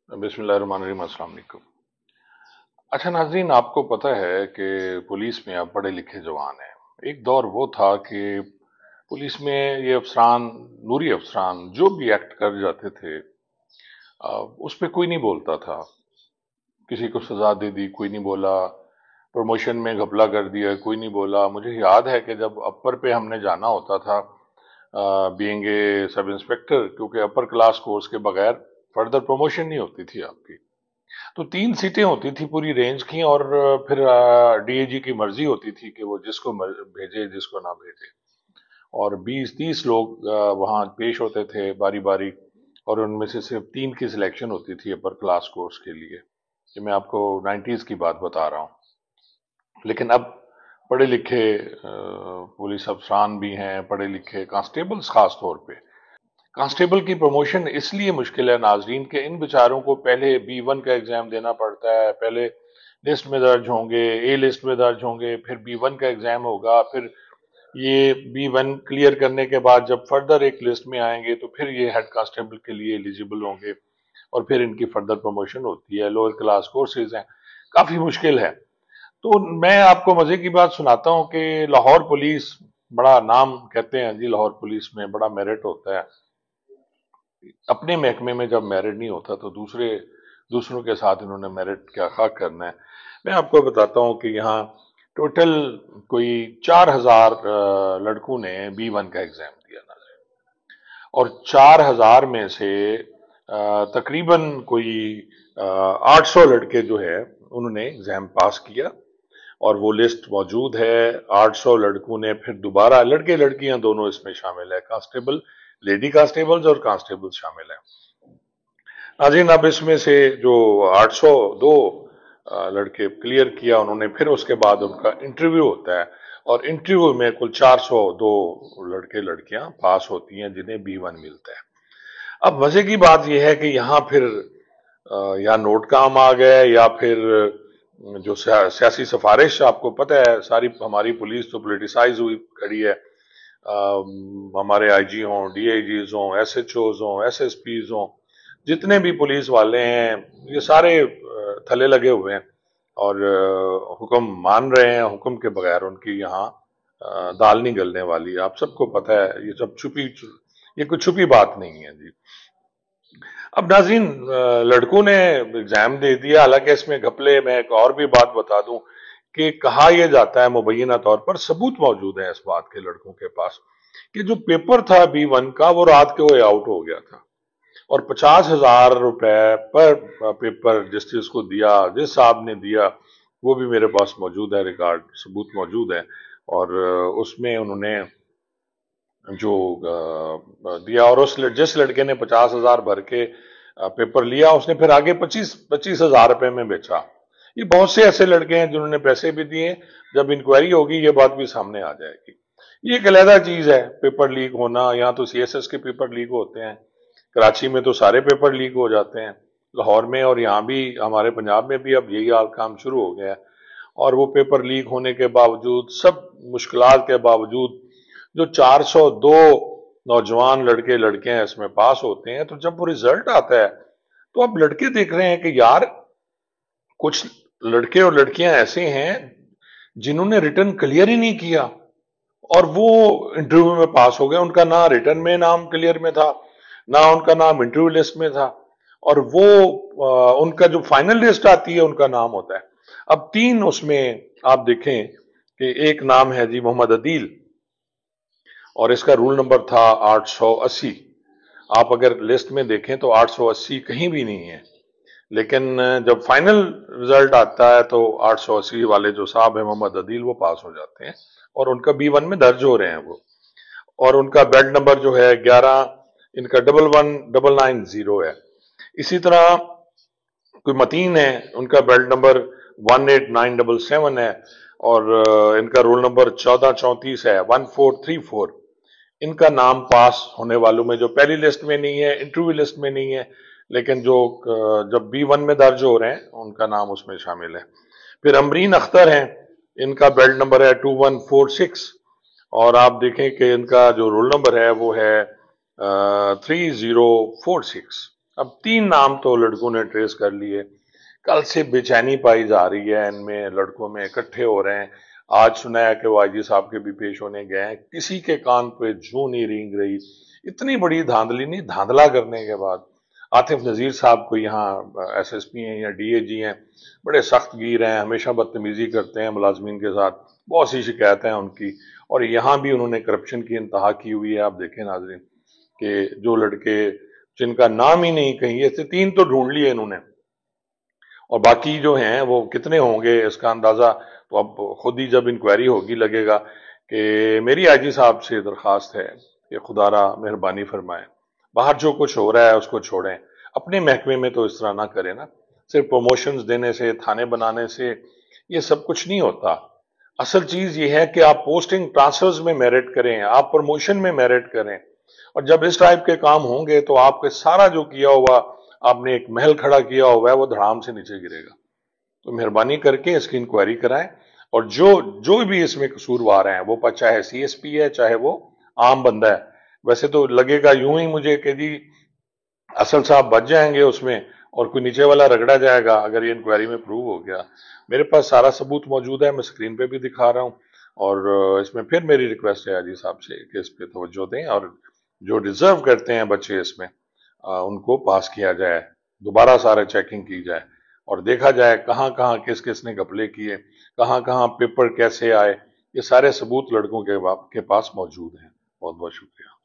बिस्मिल्लाहिर्रहमानिर्रहीम। अस्सलाम वालेकुम। अच्छा नाज़रीन, आपको पता है कि पुलिस में अब पढ़े लिखे जवान हैं। एक दौर वो था कि पुलिस में ये अफसरान, नूरी अफसरान जो भी एक्ट कर जाते थे, उस पे कोई नहीं बोलता था। किसी को सजा दे दी, कोई नहीं बोला। प्रमोशन में घपला कर दिया, कोई नहीं बोला। मुझे याद है कि जब अपर पे हमने जाना होता था, बीइंग ए सब इंस्पेक्टर, क्योंकि अपर क्लास कोर्स के बगैर फर्दर प्रमोशन नहीं होती थी आपकी। तो 3 सीटें होती थी पूरी रेंज की, और फिर डीएजी की मर्जी होती थी कि वो जिसको भेजे, जिसको ना भेजे। और 20-30 लोग वहां पेश होते थे बारी बारी, और उनमें से सिर्फ 3 की सिलेक्शन होती थी अपर क्लास कोर्स के लिए। ये मैं आपको 90s की बात बता रहा हूँ। लेकिन अब पढ़े लिखे पुलिस अफसरान भी हैं, पढ़े लिखे कांस्टेबल्स खास तौर पे। कांस्टेबल की प्रमोशन इसलिए मुश्किल है नाजरीन के इन बेचारों को पहले B1 का एग्जाम देना पड़ता है। पहले लिस्ट में दर्ज होंगे, ए लिस्ट में दर्ज होंगे, फिर B1 का एग्जाम होगा, फिर ये B1 क्लियर करने के बाद जब फर्दर एक लिस्ट में आएंगे तो फिर ये हेड कांस्टेबल के लिए एलिजिबल होंगे, और फिर इनकी फर्दर प्रमोशन होती है। लोअर क्लास कोर्सेज हैं, काफी मुश्किल है। तो मैं आपको मजे की बात सुनाता हूँ कि लाहौर पुलिस, बड़ा नाम कहते हैं जी, लाहौर पुलिस में बड़ा मेरिट होता है। अपने महकमे में जब मेरिट नहीं होता तो दूसरों के साथ इन्होंने मेरिट क्या खाक करना है। मैं आपको बताता हूं कि यहाँ टोटल कोई 4,000 लड़कों ने B1 का एग्जाम दिया ना, और 4,000 में से तकरीबन कोई 800 लड़के जो है उन्होंने एग्जाम पास किया, और वो लिस्ट मौजूद है। 800 लड़कों ने फिर दोबारा, लड़के लड़कियां दोनों इसमें शामिल है, कांस्टेबल, लेडी कांस्टेबल्स और कांस्टेबल शामिल है। नाज़रीन, अब इसमें से जो 802 लड़के क्लियर किया उन्होंने, फिर उसके बाद उनका इंटरव्यू होता है, और इंटरव्यू में कुल 402 लड़के लड़कियां पास होती हैं जिन्हें B1 मिलता है। अब मजे की बात यह है कि यहाँ फिर या नोट काम आ गए, या फिर जो सियासी सिफारिश, आपको पता है सारी हमारी पुलिस तो पोलिटिसाइज हुई खड़ी है। हमारे आईजी हों, डीआईजीज हों, एसएचओज हों, एसएसपीज हों, जितने भी पुलिस वाले हैं, ये सारे थले लगे हुए हैं, और हुक्म मान रहे हैं। हुक्म के बगैर उनकी यहाँ दाल नहीं गलने वाली। आप सबको पता है, ये सब ये कोई छुपी बात नहीं है जी। अब नाज़रीन, लड़कों ने एग्जाम दे दिया, हालांकि इसमें घपले, मैं एक और भी बात बता दूं कि कहा यह जाता है, मुबैना तौर पर सबूत मौजूद है इस बात के लड़कों के पास, कि जो पेपर था B1 का वो रात के हुए आउट हो गया था, और 50,000 रुपए पर पेपर जिस दिया, जिस साहब ने दिया, वो भी मेरे पास मौजूद है, रिकॉर्ड सबूत मौजूद है। और उसमें उन्होंने जो दिया, और उस जिस लड़के ने 50,000 भर के पेपर लिया, उसने फिर आगे 25,000 रुपए में बेचा। ये बहुत से ऐसे लड़के हैं जिन्होंने पैसे भी दिए। जब इंक्वायरी होगी ये बात भी सामने आ जाएगी। ये एक अलहदा चीज है, पेपर लीक होना। यहाँ तो CSS के पेपर लीक होते हैं, कराची में तो सारे पेपर लीक हो जाते हैं, लाहौर में और यहाँ भी हमारे पंजाब में भी अब यही हाल काम शुरू हो गया है। और वो पेपर लीक होने के बावजूद, सब मुश्किलात के बावजूद, जो 402 नौजवान लड़के लड़कियां इसमें पास होते हैं, तो जब वो रिजल्ट आता है तो अब लड़के देख रहे हैं कि यार, कुछ लड़के और लड़कियां ऐसे हैं जिन्होंने रिटर्न क्लियर ही नहीं किया, और वो इंटरव्यू में पास हो गए। उनका ना रिटर्न में नाम क्लियर में था, ना उनका नाम इंटरव्यू लिस्ट में था, और वो उनका जो फाइनल लिस्ट आती है उनका नाम होता है। अब 3 उसमें आप देखें कि एक नाम है जी मोहम्मद अदील, और इसका रूल नंबर था 880। आप अगर लिस्ट में देखें तो 880 कहीं भी नहीं है, लेकिन जब फाइनल रिजल्ट आता है तो 880 वाले जो साहब है मोहम्मद अदील, वो पास हो जाते हैं, और उनका B1 में दर्ज हो रहे हैं वो। और उनका बेड नंबर जो है 11, इनका 111990 है। इसी तरह कोई मतीन है, उनका बेड नंबर 18977 है, और इनका रोल नंबर 1434 है, 1434। इनका नाम पास होने वालों में जो पहली लिस्ट में नहीं है, इंटरव्यू लिस्ट में नहीं है, लेकिन जो जब B1 में दर्ज हो रहे हैं उनका नाम उसमें शामिल है। फिर अमरीन अख्तर हैं, इनका बेल्ट नंबर है 2146, और आप देखें कि इनका जो रोल नंबर है वो है 3046। अब 3 नाम तो लड़कों ने ट्रेस कर लिए। कल से बेचैनी पाई जा रही है इनमें, लड़कों में इकट्ठे हो रहे हैं। आज सुनाया कि वो आईजी साहब के भी पेश होने गए हैं, किसी के कान पे जूं नहीं रेंग रही। इतनी बड़ी धांधली नहीं, धांधला करने के बाद आतिफ नजीर साहब को यहाँ एसएसपी हैं या डीएजी हैं, बड़े सख्त गिर हैं, हमेशा बदतमीजी करते हैं मुलाजमीन के साथ, बहुत सी शिकायतें हैं उनकी। और यहाँ भी उन्होंने करप्शन की इंतहा की हुई है। आप देखें नाजरीन कि जो लड़के जिनका नाम ही नहीं कहीं, ऐसे 3 तो ढूंढ लिए इन्होंने, और बाकी जो हैं वो कितने होंगे इसका अंदाजा तो अब खुद ही जब इंक्वायरी होगी लगेगा। कि मेरी आईजी साहब से दरखास्त है कि खुदारा मेहरबानी फरमाए, बाहर जो कुछ हो रहा है उसको छोड़ें, अपने महकमे में तो इस तरह ना करें ना। सिर्फ प्रमोशंस देने से, थाने बनाने से ये सब कुछ नहीं होता। असल चीज ये है कि आप पोस्टिंग ट्रांसफर्स में मेरिट करें, आप प्रमोशन में मेरिट करें, और जब इस टाइप के काम होंगे तो आपके सारा जो किया हुआ, आपने एक महल खड़ा किया हुआ है, वो धड़ाम से नीचे गिरेगा। तो मेहरबानी करके इसकी इंक्वायरी कराएं, और जो जो भी इसमें कसूरवार हैं, वो चाहे सीएसपी है चाहे वो आम बंदा है। वैसे तो लगेगा यूं ही मुझे कि जी असल साहब बच जाएंगे उसमें और कोई नीचे वाला रगड़ा जाएगा अगर ये इंक्वायरी में प्रूव हो गया। मेरे पास सारा सबूत मौजूद है, मैं स्क्रीन पे भी दिखा रहा हूं। और इसमें फिर मेरी रिक्वेस्ट है आजी साहब से कि इस पे तवज्जो दें, और जो डिजर्व करते हैं बच्चे इसमें उनको पास किया जाए, दोबारा सारा चेकिंग की जाए और देखा जाए कहाँ कहाँ किस किस ने घपले किए, कहाँ कहाँ पेपर कैसे आए। ये सारे सबूत लड़कों के पास मौजूद हैं। बहुत बहुत शुक्रिया।